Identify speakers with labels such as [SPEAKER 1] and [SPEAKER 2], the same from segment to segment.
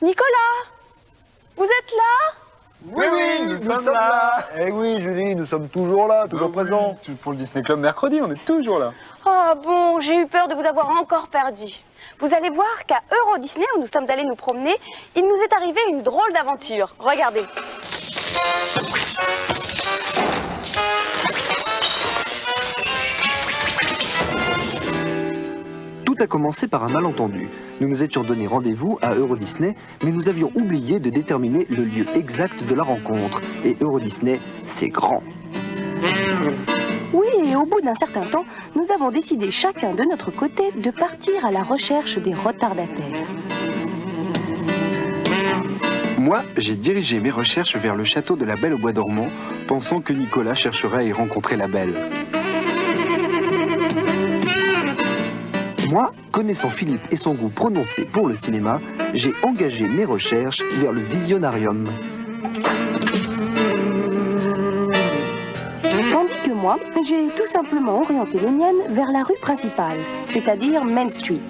[SPEAKER 1] Nicolas, vous êtes là?
[SPEAKER 2] Oui, nous sommes là. Eh oui, Julie, nous sommes toujours là, toujours présents.
[SPEAKER 3] Pour le Disney Club mercredi, on est toujours là.
[SPEAKER 1] Oh bon, j'ai eu peur de vous avoir encore perdu. Vous allez voir qu'à Euro Disney, où nous sommes allés nous promener, il nous est arrivé une drôle d'aventure. Regardez.
[SPEAKER 4] Tout a commencé par un malentendu. Nous nous étions donné rendez-vous à Euro Disney, mais nous avions oublié de déterminer le lieu exact de la rencontre. Et Euro Disney, c'est grand.
[SPEAKER 1] Oui, et au bout d'un certain temps, nous avons décidé chacun de notre côté de partir à la recherche des retardataires.
[SPEAKER 5] Moi, j'ai dirigé mes recherches vers le château de la Belle au Bois dormant, pensant que Nicolas chercherait à y rencontrer la Belle.
[SPEAKER 4] Moi, connaissant Philippe et son goût prononcé pour le cinéma, j'ai engagé mes recherches vers le Visionarium.
[SPEAKER 1] Tandis que moi, j'ai tout simplement orienté les miennes vers la rue principale, c'est-à-dire Main Street.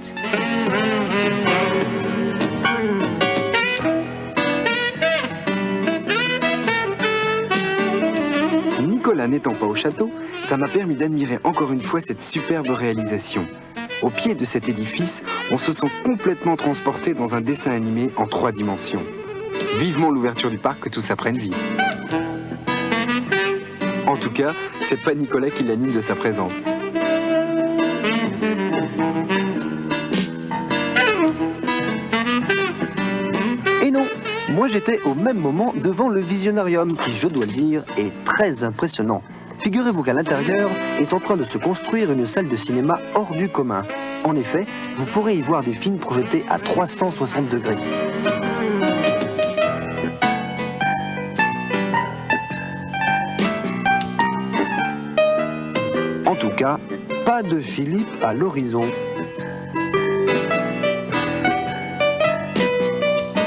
[SPEAKER 5] Nicolas n'étant pas au château, ça m'a permis d'admirer encore une fois cette superbe réalisation. Au pied de cet édifice, on se sent complètement transporté dans un dessin animé en 3 dimensions. Vivement l'ouverture du parc que tout ça prenne vie. En tout cas, c'est pas Nicolas qui l'anime de sa présence.
[SPEAKER 4] Et non, moi j'étais au même moment devant le Visionarium, qui, je dois le dire, est très impressionnant. Figurez-vous qu'à l'intérieur est en train de se construire une salle de cinéma hors du commun. En effet, vous pourrez y voir des films projetés à 360 degrés. En tout cas, pas de Philippe à l'horizon.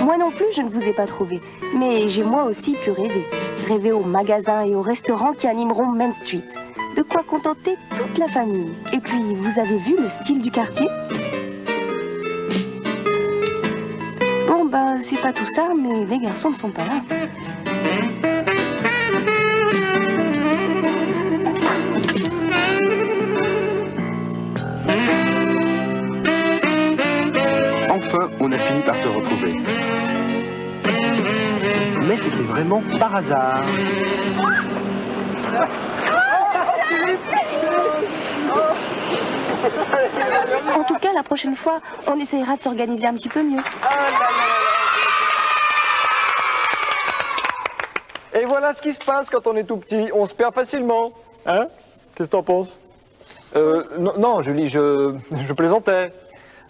[SPEAKER 1] Moi non plus, je ne vous ai pas trouvé. Mais j'ai moi aussi pu rêver. Rêver aux magasins et aux restaurants qui animeront Main Street. De quoi contenter toute la famille. Et puis, vous avez vu le style du quartier? Bon, ben, c'est pas tout ça, mais les garçons ne sont pas là.
[SPEAKER 5] Enfin, on a fini par se retrouver.
[SPEAKER 4] Mais c'était vraiment par hasard.
[SPEAKER 1] En tout cas, la prochaine fois, on essayera de s'organiser un petit peu mieux.
[SPEAKER 2] Et voilà ce qui se passe quand on est tout petit. On se perd facilement. Hein? Qu'est-ce que t'en penses? Non, Julie, je plaisantais.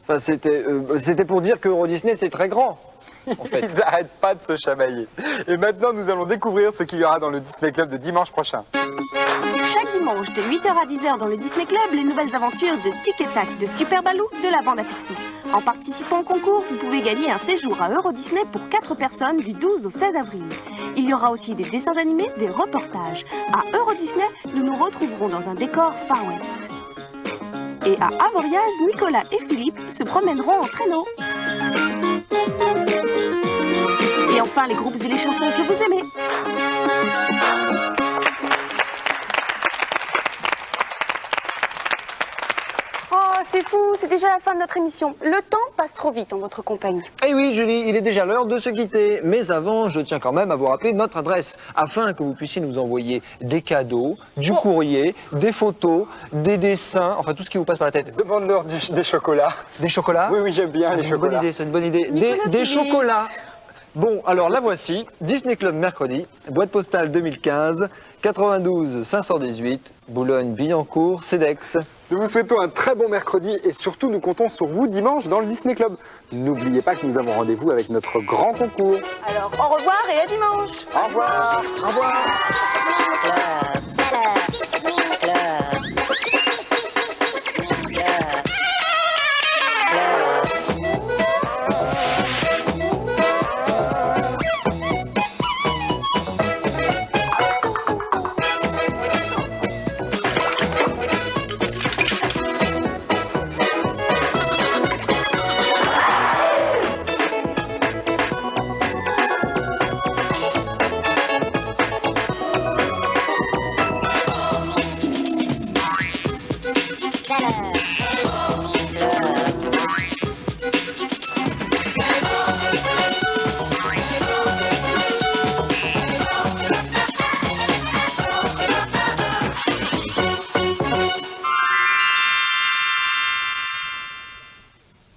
[SPEAKER 2] Enfin, c'était pour dire que Euro Disney, c'est très grand. En fait.
[SPEAKER 3] Ils n'arrêtent pas de se chamailler. Et maintenant, nous allons découvrir ce qu'il y aura dans le Disney Club de dimanche prochain.
[SPEAKER 1] Chaque dimanche, de 8h à 10h dans le Disney Club, les nouvelles aventures de Tic et Tac, de Super Baloo, de la bande à Picsou. En participant au concours, vous pouvez gagner un séjour à Euro Disney pour 4 personnes du 12 au 16 avril. Il y aura aussi des dessins animés, des reportages. À Euro Disney, nous nous retrouverons dans un décor Far West. Et à Avoriaz, Nicolas et Philippe se promèneront en traîneau. Et enfin, les groupes et les chansons que vous aimez. Oh, c'est fou, c'est déjà la fin de notre émission. Le temps passe trop vite en votre compagnie.
[SPEAKER 2] Eh oui, Julie, il est déjà l'heure de se quitter. Mais avant, je tiens quand même à vous rappeler notre adresse, afin que vous puissiez nous envoyer des cadeaux, du courrier, des photos, des dessins, enfin tout ce qui vous passe par la tête.
[SPEAKER 3] Demande-leur des chocolats.
[SPEAKER 2] Des chocolats?
[SPEAKER 3] Oui, j'aime bien les chocolats.
[SPEAKER 2] C'est une bonne idée.
[SPEAKER 1] Nicolas,
[SPEAKER 2] Des
[SPEAKER 1] Philippe.
[SPEAKER 2] chocolats. Bon, alors la voici, Disney Club mercredi, boîte postale 2015, 92 518, Boulogne-Billancourt, CEDEX.
[SPEAKER 3] Nous vous souhaitons un très bon mercredi et surtout nous comptons sur vous dimanche dans le Disney Club. N'oubliez pas que nous avons rendez-vous avec notre grand concours.
[SPEAKER 1] Alors, au revoir et à dimanche.
[SPEAKER 3] Au revoir.
[SPEAKER 2] Au revoir.
[SPEAKER 6] Disney Club, c'est le Disney